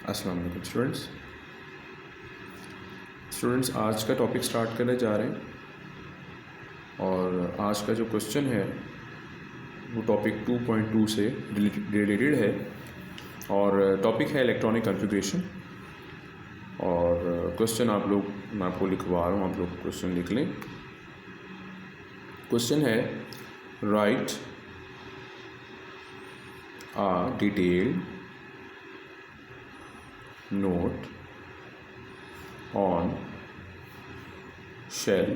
अस्सलाम वालेकुम स्टूडेंट्स, आज का टॉपिक स्टार्ट करने जा रहे हैं और आज का जो क्वेश्चन है वो टॉपिक 2.2 से रिलेटेड है और टॉपिक है इलेक्ट्रॉनिक कॉन्फ़िगरेशन। और क्वेश्चन मैं आपको लिखवा रहा हूँ, आप लोग क्वेश्चन लिख लें। क्वेश्चन है right a detailed note on shell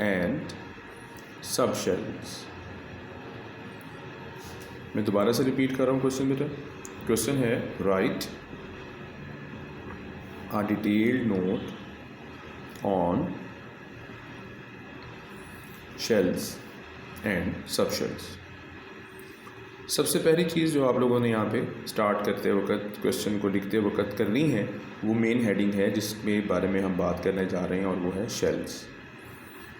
and subshells। मैं दोबारा से रिपीट कर रहा हूँ क्वेश्चन बेटा। क्वेश्चन है right a detailed note on shells and subshells। सबसे पहली चीज़ जो आप लोगों ने यहाँ पे स्टार्ट करते वक्त, क्वेश्चन को लिखते वक्त करनी है, वो मेन हेडिंग है जिसमें बारे में हम बात करने जा रहे हैं और वो है शेल्स।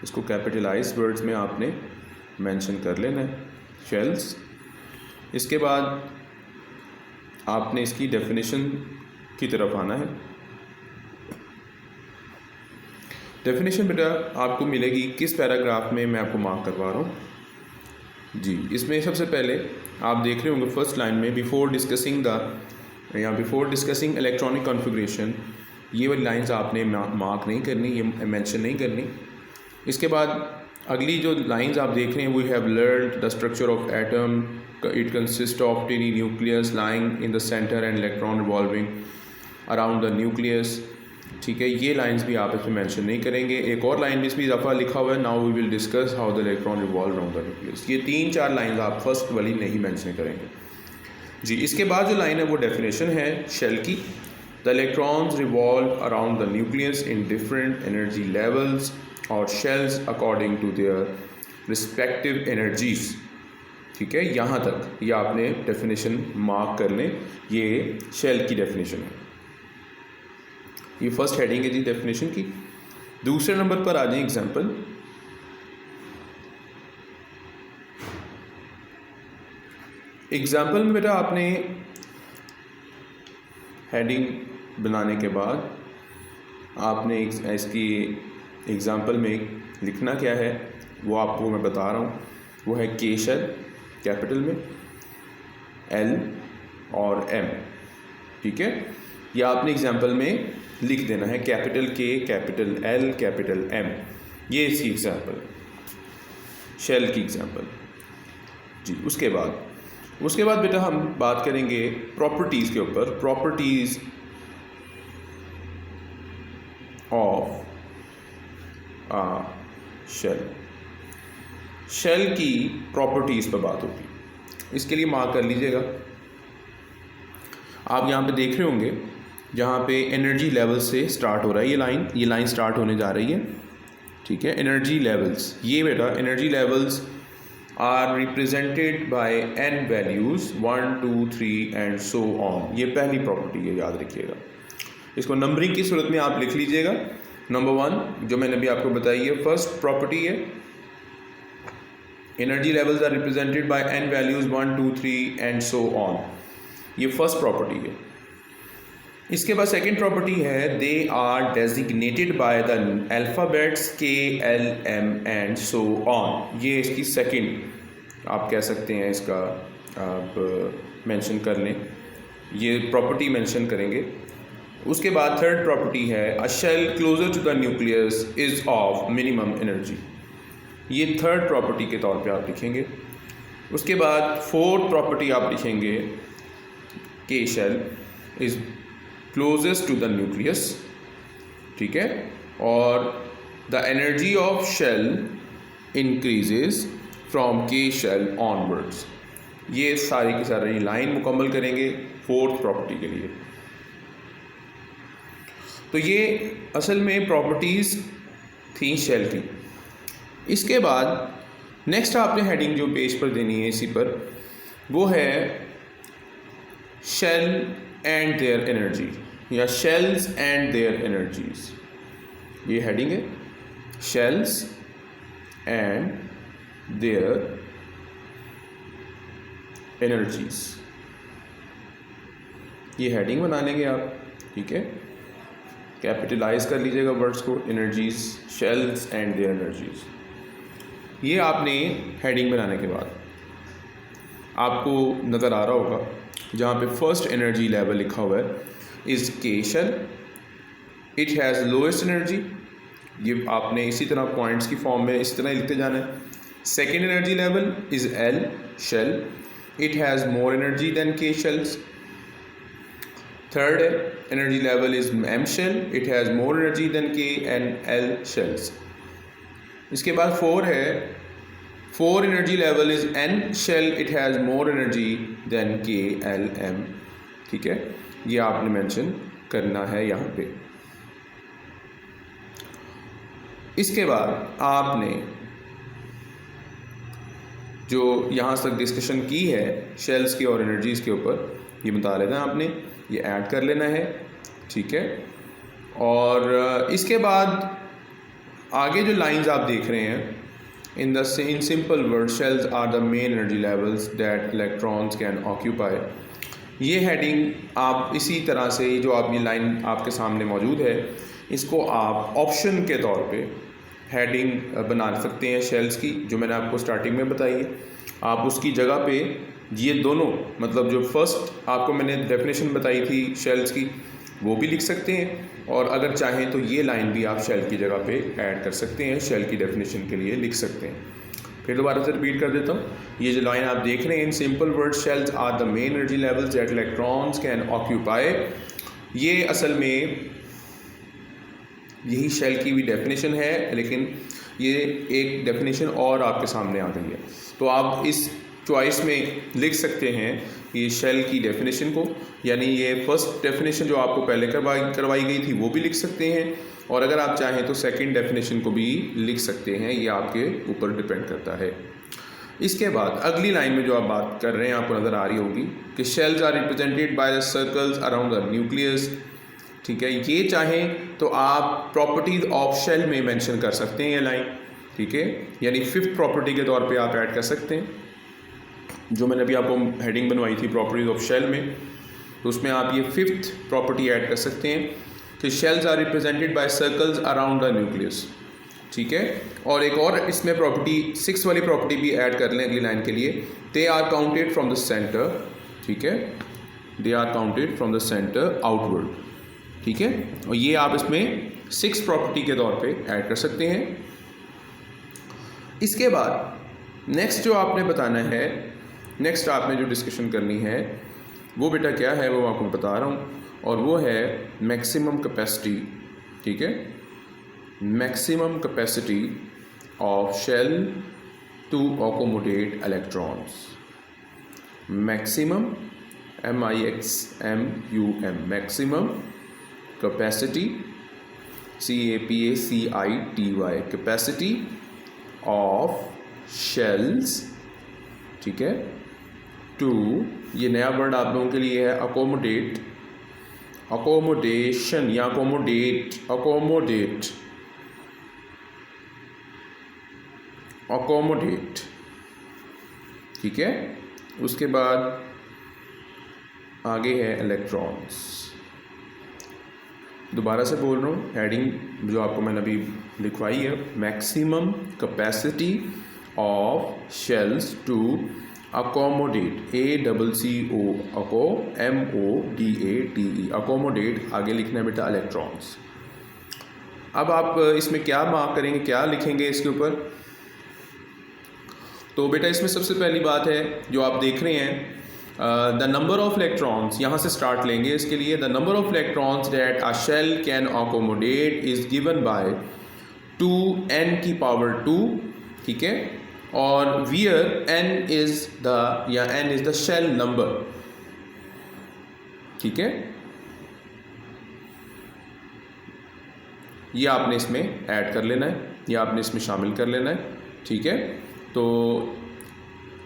इसको कैपिटलाइज वर्ड्स में आपने मेंशन कर लेना है, शेल्स। इसके बाद आपने इसकी डेफिनेशन की तरफ आना है। डेफिनेशन बेटा आपको मिलेगी किस पैराग्राफ में, मैं आपको मार्क करवा रहा हूँ जी। इसमें सबसे पहले आप देख रहे होंगे फर्स्ट लाइन में बिफोर डिस्कसिंग इलेक्ट्रॉनिक कॉन्फ़िगरेशन, ये वाली लाइंस आपने मार्क नहीं करनी, ये मेंशन नहीं करनी। इसके बाद अगली जो लाइंस आप देख रहे हैं, we have learned the structure of atom, it consist of tiny nucleus lying in the centre and electron revolving around the nucleus. ठीक है, ये लाइंस भी आप इसमें मेंशन नहीं करेंगे। एक और लाइन भी इसमें दफ़ा लिखा हुआ है, now we will discuss how the electron revolve around the nucleus. ये 3-4 लाइंस आप फर्स्ट वाली नहीं मेंशन करेंगे जी। इसके बाद जो लाइन है वो डेफिनेशन है शेल की। The electrons revolve around the nucleus in different energy levels or shells according to their respective energies. ठीक है, यहाँ तक ये आपने डेफिनेशन मार्क कर लें, ये शेल की डेफिनेशन है। ये फर्स्ट हेडिंग है जी डेफिनेशन की। दूसरे नंबर पर आ जाए एग्जाम्पल। एग्जाम्पल में बेटा आपने हेडिंग बनाने के बाद आपने इसकी एग्जाम्पल में लिखना क्या है वो आपको मैं बता रहा हूँ। वो है के शेल कैपिटल में, एल और एम। ठीक है, ये आपने एग्जाम्पल में लिख देना है, capital K, capital L, capital M. ये इसकी एग्जाम्पल, शेल की एग्जाम्पल जी। उसके बाद बेटा हम बात करेंगे प्रॉपर्टीज़ के ऊपर। Properties of a shell, shell की प्रॉपर्टीज़ पर बात होगी। इसके लिए मार्क कर लीजिएगा। आप यहाँ पे देख रहे होंगे जहाँ पे एनर्जी लेवल से स्टार्ट हो रहा है ये लाइन स्टार्ट होने जा रही है। ठीक है, एनर्जी लेवल्स, ये बेटा energy levels are represented by n values 1 2 3 and so on. ये पहली प्रॉपर्टी है, याद रखिएगा। इसको नंबरिंग की सूरत में आप लिख लीजिएगा। नंबर 1 जो मैंने अभी आपको बताई है, फर्स्ट प्रॉपर्टी है energy levels are represented by n values 1 2 3 and so on. ये फर्स्ट प्रॉपर्टी है। इसके बाद सेकंड प्रॉपर्टी है they are designated by the alphabets K, L, M and so on. ये इसकी सेकंड आप कह सकते हैं, इसका आप मेंशन कर लें, ये प्रॉपर्टी मेंशन करेंगे। उसके बाद थर्ड प्रॉपर्टी है a shell closer to the nucleus is of minimum energy. ये थर्ड प्रॉपर्टी के तौर पे आप लिखेंगे। उसके बाद फोर्थ प्रॉपर्टी आप लिखेंगे K shell is closest to the nucleus. ठीक है, और the energy of shell increases from K shell onwards. ये सारी की सारी लाइन मुकम्मल करेंगे फोर्थ प्रॉपर्टी के लिए। तो ये असल में प्रॉपर्टीज़ थी शेल की। इसके बाद नेक्स्ट आपने हेडिंग जो पेज पर देनी है इसी पर, वो है शेल एंड देयर एनर्जी या शेल्स एंड देयर एनर्जीज। ये हेडिंग है, शेल्स एंड देयर एनर्जीज। ये हेडिंग बना लेंगे आप, ठीक है, कैपिटलाइज कर लीजिएगा वर्ड्स को, energies, shells and their energies. ये आपने हेडिंग बनाने के बाद आपको नज़र आ रहा होगा जहाँ पे फर्स्ट एनर्जी लेवल लिखा हुआ है is K shell, it has lowest energy, ये आपने इसी तरह पॉइंट्स की फॉर्म में इस तरह लिखते जाना है। Second energy level is L shell, it has more energy than K shells. Third energy level is M shell, it has more energy than K and L shells. इसके बाद फोर है, four energy level is N shell, it has more energy than K L M, ठीक है, ये आपने mention करना है यहाँ पे। इसके बाद आपने जो यहाँ तक डिस्कशन की है शेल्स की और एनर्जीज़ के ऊपर, ये बता लेना है आपने, ये ऐड कर लेना है, ठीक है। और इसके बाद आगे जो लाइंस आप देख रहे हैं, in simple word shells are the main energy levels that electrons can occupy. ये हेडिंग आप इसी तरह से जो आप ये लाइन आपके सामने मौजूद है, इसको आप ऑप्शन के तौर पे हेडिंग बना सकते हैं शेल्स की, जो मैंने आपको स्टार्टिंग में बताई है। आप उसकी जगह पे ये दोनों, मतलब जो फर्स्ट आपको मैंने डेफिनेशन बताई थी शेल्स की, वो भी लिख सकते हैं, और अगर चाहें तो ये लाइन भी आप शेल की जगह पे ऐड कर सकते हैं, शेल की डेफिनेशन के लिए लिख सकते हैं। फिर दोबारा से रिपीट कर देता हूँ, ये जो लाइन आप देख रहे हैं, in simple word shells are the main energy levels that electrons can occupy, ये असल में यही शेल की भी डेफिनेशन है, लेकिन ये एक डेफिनेशन और आपके सामने आ गई है। तो आप इस चॉइस में लिख सकते हैं ये शेल की डेफिनेशन को, यानी ये फर्स्ट डेफिनेशन जो आपको पहले करवाई गई थी वो भी लिख सकते हैं, और अगर आप चाहें तो सेकंड डेफिनेशन को भी लिख सकते हैं, ये आपके ऊपर डिपेंड करता है। इसके बाद अगली लाइन में जो आप बात कर रहे हैं आपको नज़र आ रही होगी कि shells are represented by the circles around the nucleus, ठीक है। ये चाहें तो आप प्रॉपर्टीज ऑफ शेल में मेंशन कर सकते हैं ये लाइन, ठीक है, यानी फिफ्थ प्रॉपर्टी के तौर पे आप ऐड कर सकते हैं, जो मैंने अभी आपको हेडिंग बनवाई थी प्रॉपर्टीज ऑफ शेल में, तो उसमें आप ये फिफ्थ प्रॉपर्टी ऐड कर सकते हैं कि shells are represented by circles around the nucleus, ठीक है। और एक और इसमें प्रॉपर्टी, सिक्स वाली प्रॉपर्टी भी ऐड कर लें अगली लाइन के लिए, they are counted from the centre, ठीक है, they are counted from the centre outward, ठीक है। और ये आप इसमें सिक्स प्रॉपर्टी के तौर पे ऐड कर सकते हैं। इसके बाद नेक्स्ट जो आपने बताना है, नेक्स्ट आपने जो डिस्कशन करनी है वो बेटा क्या है, वो आपको बता रहा हूँ, और वो है मैक्सिमम कैपेसिटी, ठीक है, maximum capacity of shell to accommodate electrons. Maximum, MIXMUM, maximum capacity, CAPACITY, capacity of shells, ठीक है, टू, ये नया वर्ड आप लोगों के लिए है अकोमोडेट, अकोमोडेशन या अकोमोडेट, अकोमोडेट, अकोमोडेट, ठीक है। उसके बाद आगे है इलेक्ट्रॉन्स। दोबारा से बोल रहा हूँ, हेडिंग जो आपको मैंने अभी लिखवाई है, maximum capacity of shells to accommodate, ACCO, MODATE, accommodate, आगे लिखना है बेटा इलेक्ट्रॉन्स। अब आप इसमें क्या मार्क करेंगे, क्या लिखेंगे इसके ऊपर, तो बेटा इसमें सबसे पहली बात है जो आप देख रहे हैं, द नंबर ऑफ इलेक्ट्रॉन्स, यहाँ से स्टार्ट लेंगे इसके लिए, the number of electrons that a shell can accommodate is given by 2n⁻², ठीक है, और where n is the shell number, ठीक है, ये आपने इसमें ऐड कर लेना है, ये आपने इसमें शामिल कर लेना है, ठीक है। तो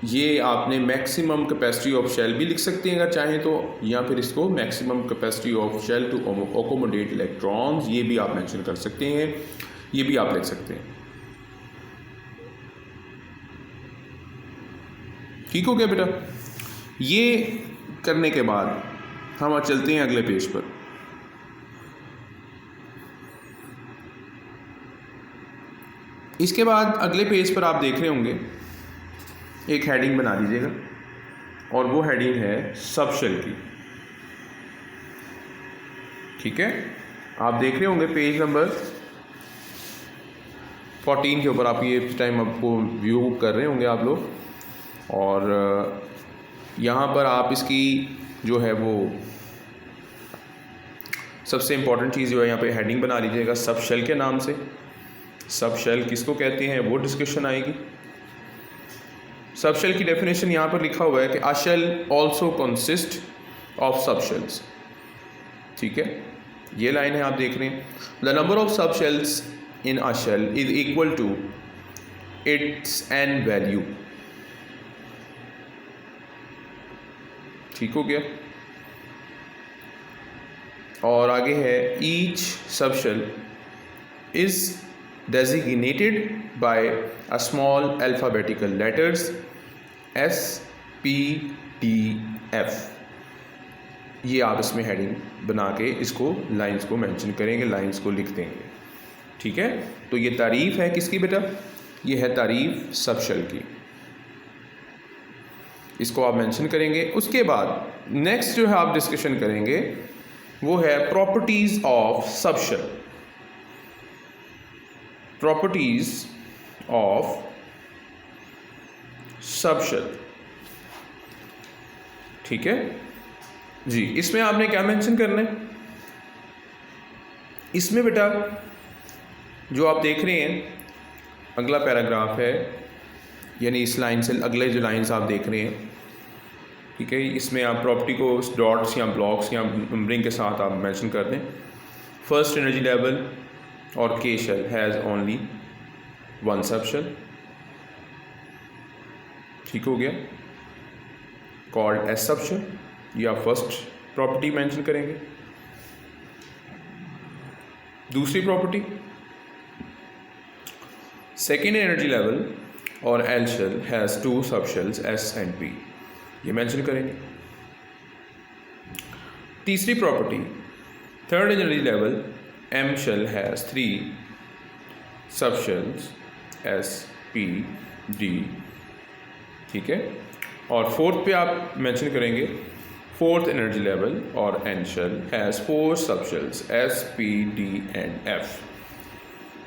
ये आपने मैक्सिमम कैपेसिटी ऑफ शेल भी लिख सकते हैं अगर चाहें तो, या फिर इसको maximum capacity of shell to accommodate electrons, ये भी आप मेंशन कर सकते हैं, ये भी आप लिख सकते हैं, ठीक हो गया बेटा। ये करने के बाद हम आज चलते हैं अगले पेज पर। इसके बाद अगले पेज पर आप देख रहे होंगे एक हेडिंग बना लीजिएगा और वो हेडिंग है सब शेल की। ठीक है, आप देख रहे होंगे पेज नंबर 14 के ऊपर आप ये टाइम आपको व्यू कर रहे होंगे आप लोग, और यहाँ पर आप इसकी जो है वो सबसे इम्पॉर्टेंट चीज़ जो है यहाँ पे हेडिंग बना लीजिएगा सब शेल के नाम से। सब शेल किसको कहते हैं वो डिस्कशन आएगी। सब शेल की डेफिनेशन यहाँ पर लिखा हुआ है कि a shell also consist of sub shells. ठीक है, ये लाइन है आप देख रहे हैं, the number of sub shells in a shell is equal to its n value. ठीक हो गया, और आगे है each sub shell is designated by a small alphabetical letters S, P, D, F। ये आप इसमें हेडिंग बना के इसको लाइंस को मेंशन करेंगे, लाइंस को लिख देंगे। ठीक है, तो ये तारीफ़ है किसकी बेटा, ये है तारीफ़ सब शेल की, इसको आप मेंशन करेंगे। उसके बाद नेक्स्ट जो है आप डिस्कशन करेंगे वो है properties of sub shell. Properties of sub shell. ठीक है जी, इसमें आपने क्या मेंशन करना है, इसमें बेटा जो आप देख रहे हैं अगला पैराग्राफ है, यानी इस लाइन से अगले जो लाइंस आप देख रहे हैं। ठीक है, इसमें आप प्रॉपर्टी को डॉट्स या ब्लॉक्स या नंबरिंग के साथ आप मेंशन कर दें। फर्स्ट एनर्जी लेवल और K shell has only one subshell। ठीक हो गया, called as subshell, या फर्स्ट प्रॉपर्टी मेंशन करेंगे। दूसरी प्रॉपर्टी सेकेंड एनर्जी लेवल और L shell has two subshells S and P, ये मेंशन करेंगे। तीसरी property third energy level M shell has 3 subshells S, P, D। ठीक है, और फोर्थ पे आप मेंशन करेंगे फोर्थ एनर्जी लेवल और N shell has 4 subshells S, P, D and F।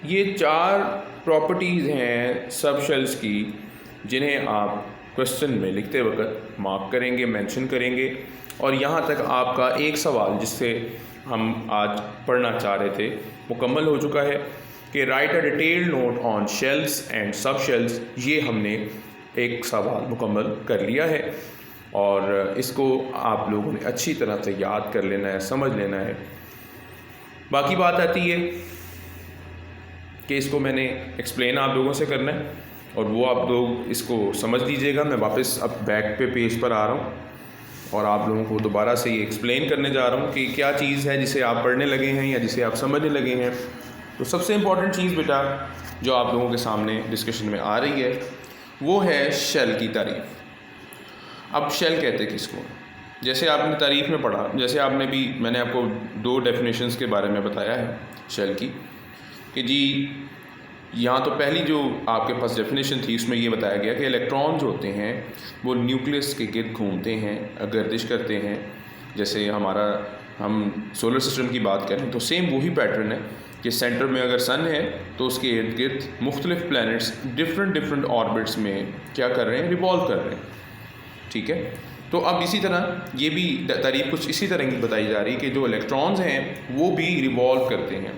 ये 4 प्रॉपर्टीज़ हैं सब शेल्स की जिन्हें आप क्वेश्चन में लिखते वक्त मार्क करेंगे, मेंशन करेंगे। और यहाँ तक आपका एक सवाल जिससे हम आज पढ़ना चाह रहे थे मुकम्मल हो चुका है कि right a detailed note on shells and सब शेल्स। ये हमने एक सवाल मुकम्मल कर लिया है और इसको आप लोगों ने अच्छी तरह से याद कर लेना है, समझ लेना है। बाकी बात आती है कि इसको मैंने एक्सप्लेन आप लोगों से करना है और वो आप लोग इसको समझ लीजिएगा। मैं वापस अब बैक पे पेज पर आ रहा हूँ और आप लोगों को दोबारा से ये एक्सप्लेन करने जा रहा हूँ कि क्या चीज़ है जिसे आप पढ़ने लगे हैं या जिसे आप समझने लगे हैं। तो सबसे इम्पॉर्टेंट चीज़ बेटा जो आप लोगों के सामने डिस्कशन में आ रही है वो है शेल की तारीफ़। अब शेल कहते किसको, जैसे आपने तारीफ़ में पढ़ा, जैसे आपने भी मैंने आपको 2 डेफिनेशंस के बारे में बताया है शेल की कि जी यहाँ तो पहली जो आपके पास डेफिनेशन थी उसमें ये बताया गया कि इलेक्ट्रॉन जो होते हैं वो न्यूक्लियस के गिर्द घूमते हैं, गर्दिश करते हैं। जैसे हम सोलर सिस्टम की बात करें तो सेम वही पैटर्न है कि सेंटर में अगर सन है तो उसके इर्द गिर्द मुख्तलिफ प्लैनेट्स डिफरेंट ऑर्बिट्स में क्या कर रहे हैं, रिवॉल्व कर रहे हैं। ठीक है, तो अब इसी तरह ये भी तारीफ कुछ इसी तरह की बताई जा रही कि जो इलेक्ट्रॉन्स हैं वो भी रिवॉल्व करते हैं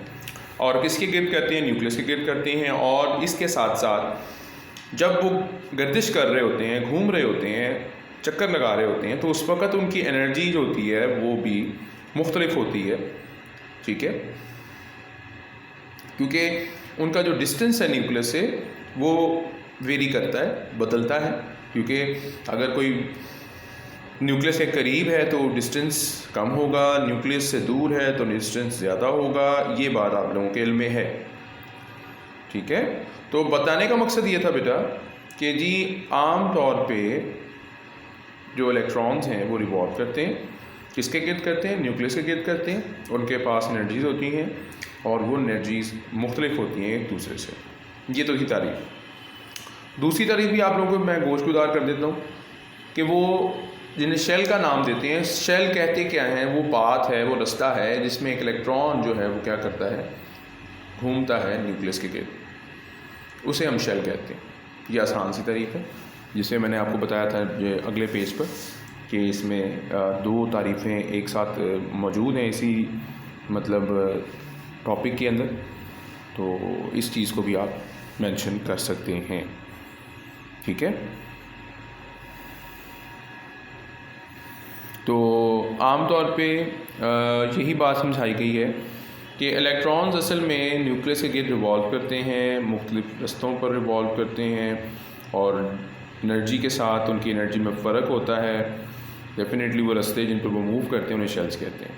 और किसके गिर्द करते हैं, न्यूक्लियस के गिर्द करते हैं। और इसके साथ साथ जब वो गर्दिश कर रहे होते हैं, घूम रहे होते हैं, चक्कर लगा रहे होते हैं, तो उस वक़्त उनकी एनर्जी जो होती है वो भी मुख्तलिफ होती है। ठीक है, क्योंकि उनका जो डिस्टेंस है न्यूक्लियस से वो वेरी करता है, बदलता है। क्योंकि अगर कोई न्यूक्लियस के करीब है तो डिस्टेंस कम होगा, न्यूक्लियस से दूर है तो डिस्टेंस ज़्यादा होगा। ये बात आप लोगों के इल्म में है। ठीक है, तो बताने का मकसद ये था बेटा कि जी आम तौर पे जो इलेक्ट्रॉन्स हैं वो रिवॉल्व करते हैं किसके गिर्द करते हैं? न्यूक्लियस के गिर्द करते हैं। उनके पास एनर्जीज़ होती हैं और वो एनर्जीज़ मुख्तलिफ होती हैं एक दूसरे से। ये तो ही तारीफ। दूसरी तारीफ भी आप लोगों को मैं गोशगुजार कर देता हूँ कि वो जिन्हें शेल का नाम देते हैं, शेल कहते क्या हैं? वो पाथ है, वो रास्ता है जिसमें एक इलेक्ट्रॉन जो है वो क्या करता है? घूमता है न्यूक्लियस के गिर्द, उसे हम शेल कहते हैं। ये आसान सी तारीफ है जिसे मैंने आपको बताया था अगले पेज पर कि इसमें दो तारीफ़ें एक साथ मौजूद हैं इसी मतलब टॉपिक के अंदर, तो इस चीज़ को भी आप मेंशन कर सकते हैं। ठीक है, तो आम तौर पे यही बात समझाई गई है कि इलेक्ट्रॉन्स असल में न्यूक्लियस के गिर्द रिवॉल्व करते हैं, मुख्तलिफ रस्तों पर रिवॉल्व करते हैं और एनर्जी के साथ उनकी एनर्जी में फ़र्क होता है। डेफिनेटली वो रास्ते जिन पर वो मूव करते हैं उन्हें शेल्स कहते हैं।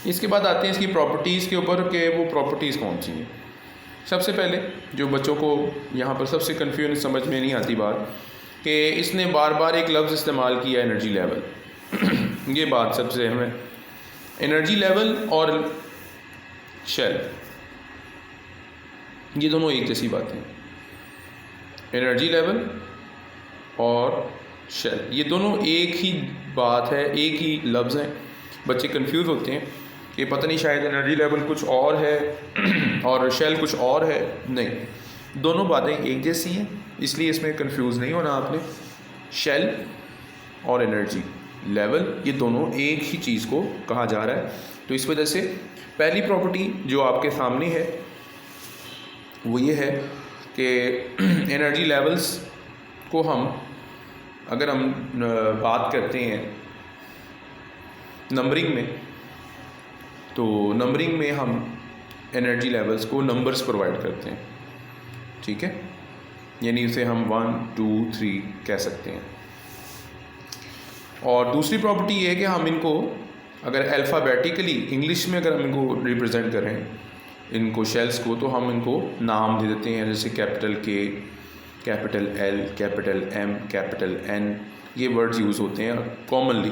इसके बाद आते हैं इसकी प्रॉपर्टीज़ के ऊपर कि वो प्रॉपर्टीज़ कौन सी हैं। सबसे पहले जो बच्चों को यहाँ पर सबसे कन्फ्यूजन समझ में नहीं आती बात कि इसने बार बार एक लफ्ज़ इस्तेमाल किया एनर्जी लेवल। ये बात सबसे अहम है। एनर्जी लेवल और शेल ये दोनों एक जैसी बातें हैं। एनर्जी लेवल और शेल ये दोनों एक ही बात है, एक ही लफ्ज़ हैं। बच्चे कंफ्यूज होते हैं कि पता नहीं शायद एनर्जी लेवल कुछ और है और शेल कुछ और है। नहीं, दोनों बातें एक जैसी हैं, इसलिए इसमें कंफ्यूज नहीं होना आपने। शेल और एनर्जी लेवल ये दोनों एक ही चीज़ को कहा जा रहा है। तो इस वजह से पहली प्रॉपर्टी जो आपके सामने है वो ये है कि एनर्जी लेवल्स को हम अगर हम बात करते हैं नंबरिंग में, तो नंबरिंग में हम एनर्जी लेवल्स को नंबर्स प्रोवाइड करते हैं। ठीक है, यानी उसे हम 1 2 3 कह सकते हैं। और दूसरी प्रॉपर्टी ये है कि हम इनको अगर अल्फ़ाबेटिकली इंग्लिश में अगर हम इनको रिप्रेजेंट करें इनको शेल्स को, तो हम इनको नाम दे देते हैं, जैसे capital K, capital L, capital M, capital N. ये वर्ड्स यूज़ होते हैं कॉमनली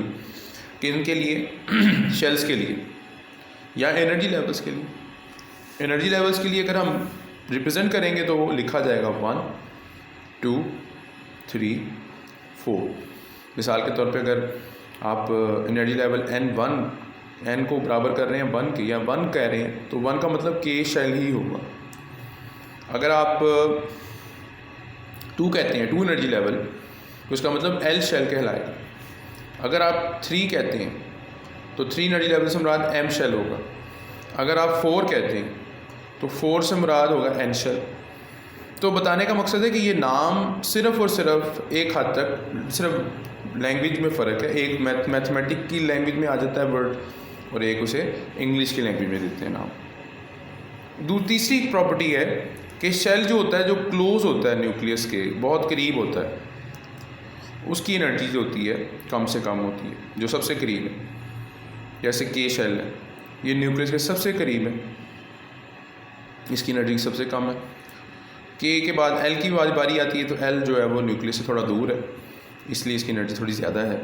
कि इनके लिए शेल्स के लिए या एनर्जी लेवल्स के लिए। एनर्जी लेवल्स के लिए अगर हम रिप्रेजेंट करेंगे तो लिखा जाएगा 1 2 3 4। मिसाल के तौर पे अगर आप एनर्जी लेवल N1 को बराबर कर रहे हैं 1 के या 1 कह रहे हैं तो 1 का मतलब के शेल ही होगा। अगर आप 2 कहते हैं 2 एनर्जी लेवल तो उसका मतलब L शेल कहलाएगा। अगर आप 3 कहते हैं तो 3 एनर्जी लेवल से मुराद M शेल होगा। अगर आप 4 कहते हैं तो 4 से मुराद होगा N शेल। तो बताने का मकसद है कि ये नाम सिर्फ़ और सिर्फ एक हद तक सिर्फ लैंग्वेज में फ़र्क है। एक मैथमेटिक की लैंग्वेज में आ जाता है वर्ड और एक उसे इंग्लिश की लैंग्वेज में देते हैं नाम। तीसरी प्रॉपर्टी है कि शेल जो होता है, जो क्लोज होता है न्यूक्लियस के बहुत करीब होता है, उसकी एनर्जी जो होती है कम से कम होती है। जो सबसे करीब है जैसे के शेल है, ये न्यूक्लियस के सबसे करीब है, इसकी एनर्जी सबसे कम है। के बाद एल की बारी आती है तो एल जो है वो न्यूक्लियस से थोड़ा दूर है, इसलिए इसकी एनर्जी थोड़ी ज़्यादा है।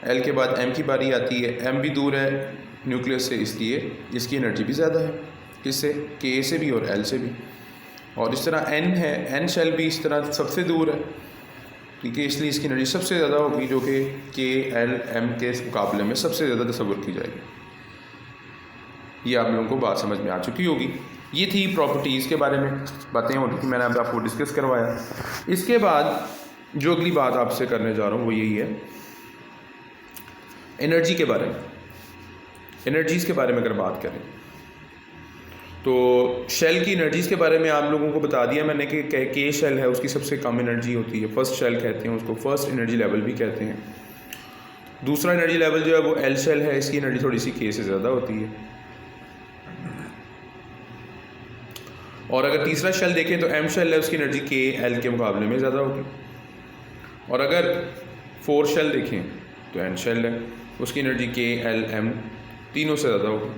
एल के बाद एम की बारी आती है, एम भी दूर है न्यूक्लियस से, इसलिए इसकी एनर्जी भी ज़्यादा है, किससे? के से भी और एल से भी। और इस तरह एन है, एन शेल भी इस तरह सबसे दूर है, ठीक है, इसलिए इसकी एनर्जी सबसे ज़्यादा होगी जो कि के एल एम के मुकाबले में सबसे ज़्यादा तस्वर की जाएगी। ये आप लोगों को बात समझ में आ चुकी होगी। ये थी प्रॉपर्टीज़ के बारे में बातें हो रही थी, मैंने आपको डिस्कस करवाया। इसके बाद जो अगली बात आपसे करने जा रहा हूँ वो यही है एनर्जी के बारे में। एनर्जीज़ के बारे में अगर बात करें तो शेल की एनर्जीज़ के बारे में आप लोगों को बता दिया मैंने कि के शेल है उसकी सबसे कम एनर्जी होती है। फर्स्ट शेल कहते हैं उसको, फर्स्ट एनर्जी लेवल भी कहते हैं। दूसरा एनर्जी लेवल जो है वो एल शेल है, इसकी एनर्जी थोड़ी सी के से ज़्यादा होती है। और अगर तीसरा शेल देखें तो एम शेल है, उसकी एनर्जी के एल के मुकाबले में ज़्यादा होगी। और अगर 4 शेल देखें तो एन शेल है, उसकी एनर्जी के एल एम तीनों से ज़्यादा होगी।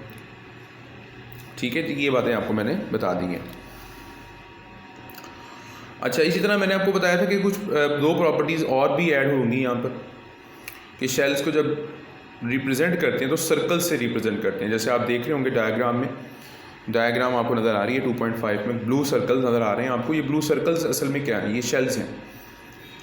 ठीक है, तो ये बातें आपको मैंने बता दी हैं। अच्छा, इसी तरह मैंने आपको बताया था कि कुछ 2 प्रॉपर्टीज़ और भी ऐड होंगी यहाँ पर कि शेल्स को जब रिप्रेजेंट करते हैं तो सर्कल से रिप्रेजेंट करते हैं। जैसे आप देख रहे होंगे डायग्राम में, डायग्राम आपको नज़र आ रही है 2.5 में ब्लू सर्कल्स नज़र आ रहे हैं आपको। ये ब्लू सर्कल्स असल में क्या है, ये शेल्स हैं।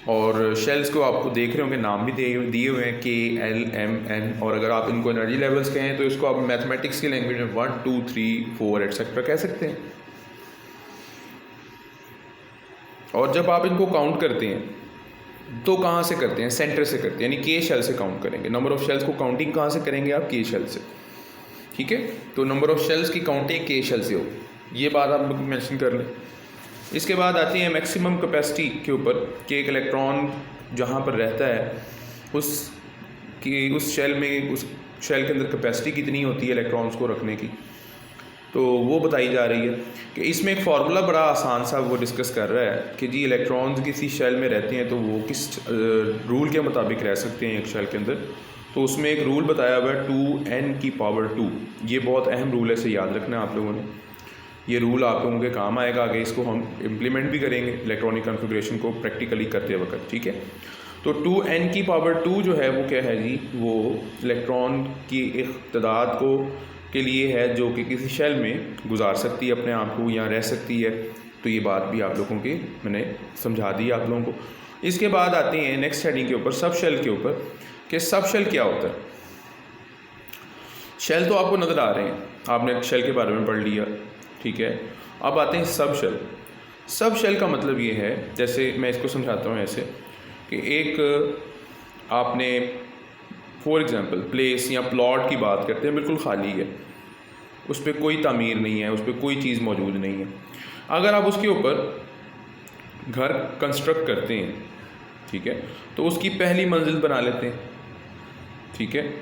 और शेल्स को आपको देख रहे होंगे नाम भी दिए हुए हैं KLMN। और अगर आप इनको एनर्जी लेवल्स कहें तो इसको आप मैथमेटिक्स की लैंग्वेज में 1 2 3 4 एटसेट्रा कह सकते हैं। और जब आप इनको काउंट करते हैं तो कहाँ से करते हैं, सेंटर से करते हैं, यानी K शेल से काउंट करेंगे। नंबर ऑफ़ शेल्स को काउंटिंग कहाँ से करेंगे आप, K शेल से। ठीक है, तो नंबर ऑफ़ शेल्स की काउंटिंग K शेल से होगी, ये बात आप मेंशन कर लें। इसके बाद आती है मैक्सिमम कैपेसिटी के ऊपर कि एक इलेक्ट्रॉन जहाँ पर रहता है उस शेल में, उस शेल के अंदर कैपेसिटी कितनी होती है इलेक्ट्रॉन्स को रखने की, तो वो बताई जा रही है। कि इसमें एक फार्मूला बड़ा आसान सा वो डिस्कस कर रहा है कि जी इलेक्ट्रॉन्स किसी शेल में रहते हैं तो वो किस रूल के मुताबिक रह सकते हैं एक शेल के अंदर। तो उसमें एक रूल बताया हुआ है 2n⁻²। ये बहुत अहम रूल है, इसे याद रखना है आप लोगों ने। ये रूल आप लोगों के काम आएगा आगे, इसको हम इम्प्लीमेंट भी करेंगे इलेक्ट्रॉनिक कॉन्फ़िगरेशन को प्रैक्टिकली करते वक्त। ठीक है, तो 2n⁻² जो है वो क्या है जी, वो इलेक्ट्रॉन की एक तादाद को के लिए है जो कि किसी शेल में गुजार सकती है अपने आप को या रह सकती है। तो ये बात भी आप लोगों की मैंने समझा दी आप लोगों को। इसके बाद आते हैं नेक्स्ट हेडिंग के ऊपर, सब शेल के ऊपर, कि सब शेल क्या होता है। शेल तो आपको नज़र आ रहे हैं, आपने शेल के बारे में पढ़ लिया। ठीक है, अब आते हैं सब शेल। सब शेल का मतलब ये है, जैसे मैं इसको समझाता हूँ ऐसे कि एक आपने फॉर एग्ज़ाम्पल प्लेस या प्लॉट की बात करते हैं, बिल्कुल खाली है, उस पर कोई तामीर नहीं है, उस पर कोई चीज़ मौजूद नहीं है। अगर आप उसके ऊपर घर कंस्ट्रक्ट करते हैं, ठीक है, तो उसकी पहली मंजिल बना लेते हैं। ठीक है,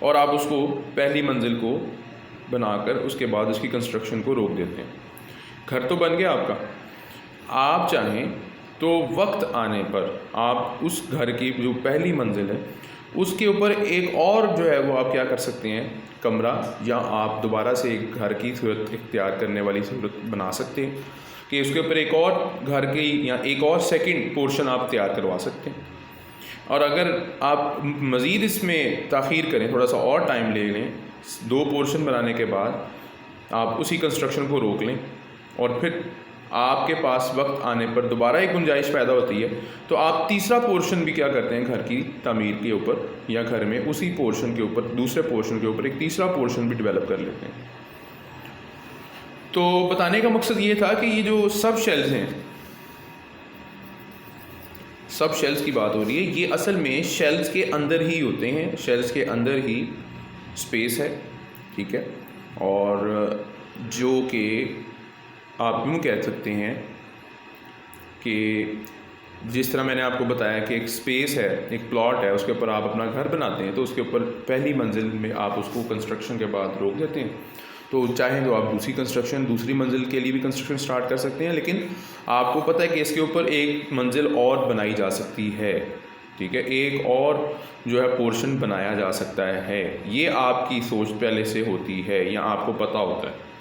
और आप उसको पहली मंजिल को बनाकर उसके बाद उसकी कंस्ट्रक्शन को रोक देते हैं। घर तो बन गया आपका। आप चाहें तो वक्त आने पर आप उस घर की जो पहली मंजिल है उसके ऊपर एक और जो है वो आप क्या कर सकते हैं, कमरा, या आप दोबारा से एक घर की सूरत इख्तियार करने वाली सूरत बना सकते हैं कि उसके ऊपर एक और घर की या एक और सेकंड पोर्शन आप तैयार करवा सकते हैं। और अगर आप मज़ीद इसमें ताख़ीर करें, थोड़ा सा और टाइम ले लें, 2 पोर्शन बनाने के बाद आप उसी कंस्ट्रक्शन को रोक लें और फिर आपके पास वक्त आने पर दोबारा एक गुंजाइश पैदा होती है तो आप तीसरा पोर्शन भी क्या करते हैं, घर की तामीर के ऊपर या घर में उसी पोर्शन के ऊपर, दूसरे पोर्शन के ऊपर एक तीसरा पोर्शन भी डेवलप कर लेते हैं। तो बताने का मकसद ये था कि ये जो सब शेल्स हैं, सब शेल्स की बात हो रही है, ये असल में शेल्स के अंदर ही होते हैं, शेल्स के अंदर ही स्पेस है। ठीक है, और जो कि आप यूँ कह सकते हैं कि जिस तरह मैंने आपको बताया कि एक स्पेस है, एक प्लॉट है, उसके ऊपर आप अपना घर बनाते हैं तो उसके ऊपर पहली मंजिल में आप उसको कंस्ट्रक्शन के बाद रोक देते हैं। तो चाहें तो आप दूसरी मंजिल के लिए भी कंस्ट्रक्शन स्टार्ट कर सकते हैं, लेकिन आपको पता है कि इसके ऊपर एक मंजिल और बनाई जा सकती है। ठीक है, एक और जो है पोर्शन बनाया जा सकता है, ये आपकी सोच पहले से होती है या आपको पता होता है।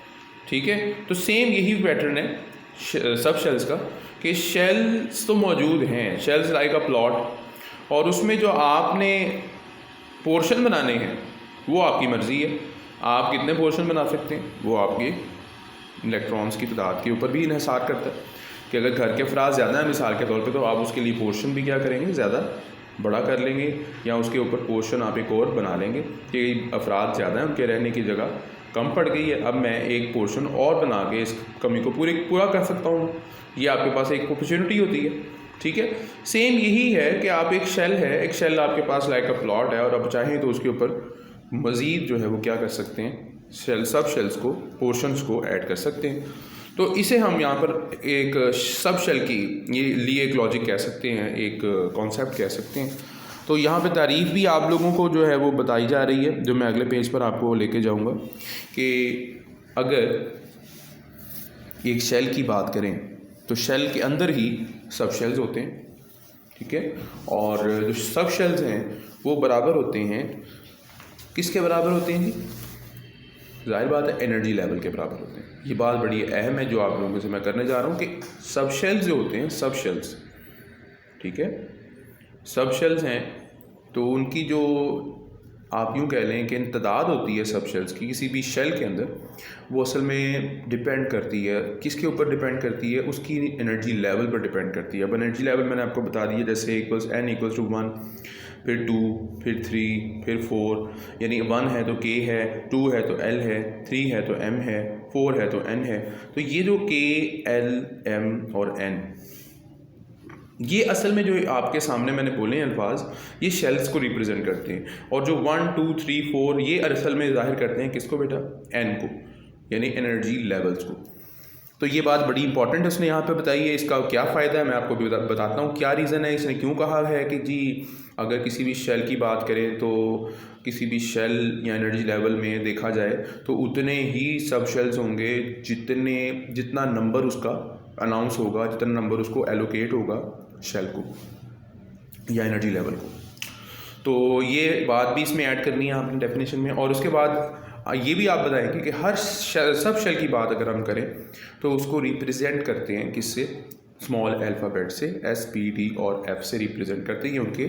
ठीक है, तो सेम यही पैटर्न है सब शेल्स का कि शेल्स तो मौजूद हैं, शेल्स लाइक अ प्लॉट, और उसमें जो आपने पोर्शन बनाने हैं वो आपकी मर्ज़ी है। आप कितने पोर्शन बना सकते हैं वो आपके इलेक्ट्रॉन्स की तादाद के ऊपर भी इन्हिसार करता है कि अगर घर के अफराद ज़्यादा हैं मिसाल के तौर पे, तो आप उसके लिए पोर्शन भी क्या करेंगे, ज़्यादा बड़ा कर लेंगे, या उसके ऊपर पोर्शन आप एक और बना लेंगे कि अफराद ज़्यादा हैं, उनके रहने की जगह कम पड़ गई है, अब मैं एक पोर्शन और बना के इस कमी को पूरा कर सकता हूँ। ये आपके पास एक अपॉर्चुनिटी होती है। ठीक है, सेम यही है कि आप एक शेल है, एक शेल आपके पास लाइक अ प्लॉट है, और आप चाहें तो उसके ऊपर मज़ीद जो है वो क्या कर सकते हैं, सब शेल्स को, पोर्शंस को ऐड कर सकते हैं। तो इसे हम यहाँ पर एक सब शेल की ये लिए एक लॉजिक कह सकते हैं, एक कॉन्सेप्ट कह सकते हैं। तो यहाँ पे तारीफ़ भी आप लोगों को जो है वो बताई जा रही है, जो मैं अगले पेज पर आपको लेके जाऊँगा, कि अगर एक शेल की बात करें तो शेल के अंदर ही सब शेल्स होते हैं। ठीक है, और जो सब शेल्स हैं वो बराबर होते हैं, किसके बराबर होते हैं जी, ज़ाहिर बात है एनर्जी लेवल के बराबर होते हैं। ये बात बड़ी अहम है जो आप लोगों से मैं करने जा रहा हूँ कि सब शेल्स जो होते हैं, सब शेल्स, ठीक है, सब शेल्स हैं तो उनकी जो आप यूँ कह लें कि तादाद होती है सब शेल्स की किसी भी शेल के अंदर, वो असल में डिपेंड करती है किसके ऊपर डिपेंड करती है, उसकी एनर्जी लेवल पर डिपेंड करती है। अब एनर्जी लेवल मैंने आपको बता दिया, जैसे n इक्वल्स टू 1, फिर 2, फिर 3, फिर 4, यानी 1 है तो K है, 2 है तो L है, 3 है तो M है, 4 है तो N है। तो ये जो K, L, M और N, ये असल में जो आपके सामने मैंने बोले हैं अल्फाज, ये शेल्स को रिप्रेजेंट करते हैं। और जो 1, 2, 3, 4 ये असल में ज़ाहिर करते हैं किसको बेटा? N को, यानी एनर्जी लेवल्स को। तो ये बात बड़ी इंपॉर्टेंट उसने यहाँ पे बताई है। इसका क्या फ़ायदा है मैं आपको भी बताता हूँ। क्या रीज़न है, इसने क्यों कहा है कि जी अगर किसी भी शेल की बात करें तो किसी भी शेल या एनर्जी लेवल में देखा जाए तो उतने ही सब शेल्स होंगे जितना नंबर उसका अनाउंस होगा, जितना नंबर उसको एलोकेट होगा शेल को या एनर्जी लेवल को। तो ये बात भी इसमें ऐड करनी है आपने डेफिनेशन में। और उसके बाद ये भी आप बताएंगे कि हर सब शेल की बात अगर हम करें तो उसको रिप्रेजेंट करते हैं किससे? स्मॉल अल्फ़ाबेट से, S, P, D और F से रिप्रेजेंट करते हैं। ये उनके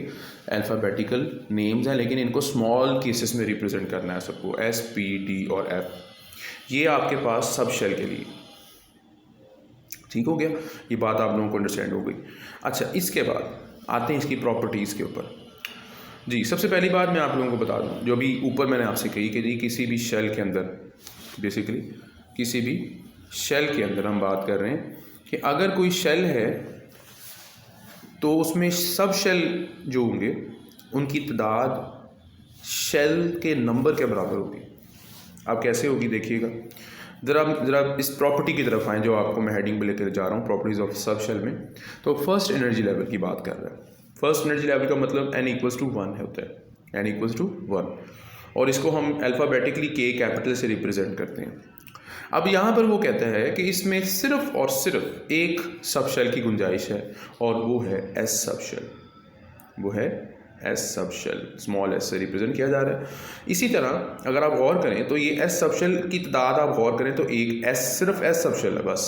अल्फ़ाबेटिकल नेम्स हैं, लेकिन इनको स्मॉल केसेस में रिप्रेजेंट करना है सबको, S, P, D और F। ये आपके पास सब शेल के लिए ठीक हो गया। ये बात आप लोगों को अंडरस्टैंड हो गई। अच्छा, इसके बाद आते हैं इसकी प्रॉपर्टीज़ के ऊपर। जी, सबसे पहली बात मैं आप लोगों को बता दूं, जो भी ऊपर मैंने आपसे कही कि जी किसी भी शेल के अंदर, बेसिकली किसी भी शेल के अंदर हम बात कर रहे हैं कि अगर कोई शेल है तो उसमें सब शेल जो होंगे उनकी तादाद शेल के नंबर के बराबर होगी। अब कैसे होगी देखिएगा, ज़रा इस प्रॉपर्टी की तरफ आएँ जो आपको मैं हेडिंग पे लेकर जा रहा हूँ, प्रॉपर्टीज़ ऑफ सब शेल में। तो फर्स्ट एनर्जी लेवल की बात कर रहा है। फर्स्ट एनर्जी लेवल का मतलब n इक्वल्स टू 1 होता है, n इक्वल्स टू 1, और इसको हम अल्फ़ाबेटिकली K कैपिटल से रिप्रेजेंट करते हैं। अब यहाँ पर वो कहता है कि इसमें सिर्फ और सिर्फ एक सब शेल की गुंजाइश है और वो है S सब शेल, वो है S sub shell, small s से रिप्रेजेंट किया जा रहा है। इसी तरह अगर आप गौर करें तो ये S सब शेल की तादाद आप गौर करें तो एक S, सिर्फ S सब शेल है बस।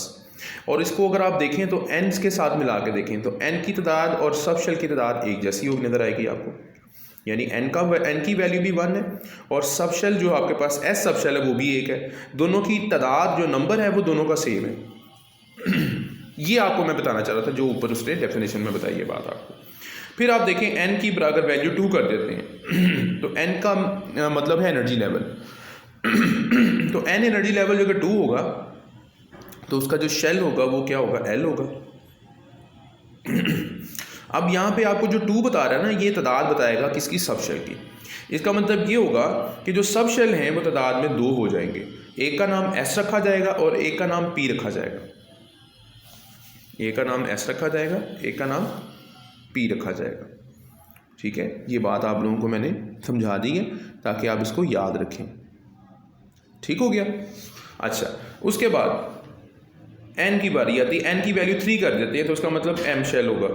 और इसको अगर आप देखें तो n के साथ मिला के देखें तो n की तादाद और सब शेल की तादाद एक जैसी होगी, नज़र आएगी आपको, यानी n की वैल्यू भी 1 है और सब शेल जो आपके पास S सब शेल है वो भी 1 है। दोनों की तादाद जो नंबर है वो दोनों का सेम है। ये आपको मैं बताना चाह रहा था जो ऊपर उसने डेफिनेशन में बताई है बात आपको। फिर आप देखें n की अगर वैल्यू 2 कर देते हैं तो n का मतलब है एनर्जी लेवल। तो n एनर्जी लेवल अगर 2 होगा तो उसका जो शेल होगा वो क्या होगा? L होगा। अब यहाँ पे आपको जो 2 बता रहा है ना, ये तादाद बताएगा किसकी? सब शेल की। इसका मतलब ये होगा कि जो सब शेल हैं वो तादाद में 2 हो जाएंगे। एक का नाम S रखा जाएगा और एक का नाम P रखा जाएगा। एक का नाम S रखा जाएगा, एक का नाम P रखा जाएगा। ठीक है, ये बात आप लोगों को मैंने समझा दी है ताकि आप इसको याद रखें। ठीक हो गया। अच्छा, उसके बाद n की बारी आती है, n की वैल्यू 3 कर देते हैं तो उसका मतलब M शेल होगा।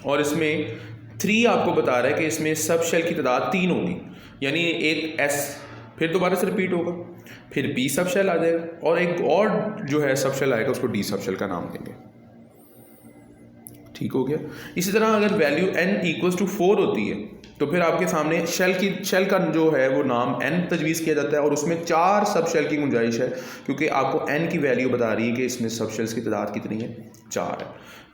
और इसमें 3 आपको बता रहा है कि इसमें सब शेल की तादाद 3 होगी, यानी एक S फिर दोबारा से रिपीट होगा, फिर P सब शेल आ जाएगा और एक और जो है सब शेल आएगा, उसको D सब शेल का नाम देंगे। ठीक हो गया। इसी तरह अगर वैल्यू n इक्वल्स टू 4 होती है तो फिर आपके सामने शेल का जो है वो नाम n तजवीज़ किया जाता है और उसमें 4 सब शेल की गुंजाइश है, क्योंकि आपको n की वैल्यू बता रही है कि इसमें सब शेल्स की तादाद कितनी है? 4 है,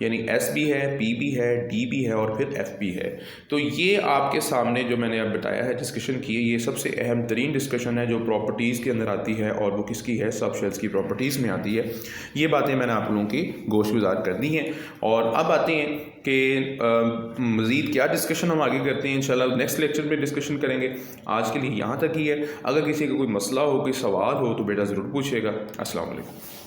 यानी S भी है, P भी है, D भी है और फिर F भी है। तो ये आपके सामने जो मैंने अब बताया है, डिस्कशन की है, ये सबसे अहम तरीन डिस्कशन है जो प्रॉपर्टीज़ के अंदर आती है और वो किसकी है? सब शेल्स की प्रॉपर्टीज़ में आती है। ये बातें मैंने आप लोगों की गोशगुजार कर दी हैं। और अब आते हैं कि मज़ीद क्या डिस्कशन हम आगे करते हैं, इंशाल्लाह नेक्स्ट लेक्चर में डिस्कशन करेंगे। आज के लिए यहाँ तक ही है। अगर किसी का कोई मसला हो, कोई सवाल हो तो बेटा ज़रूर पूछिएगा। अस्सलाम वालेकुम।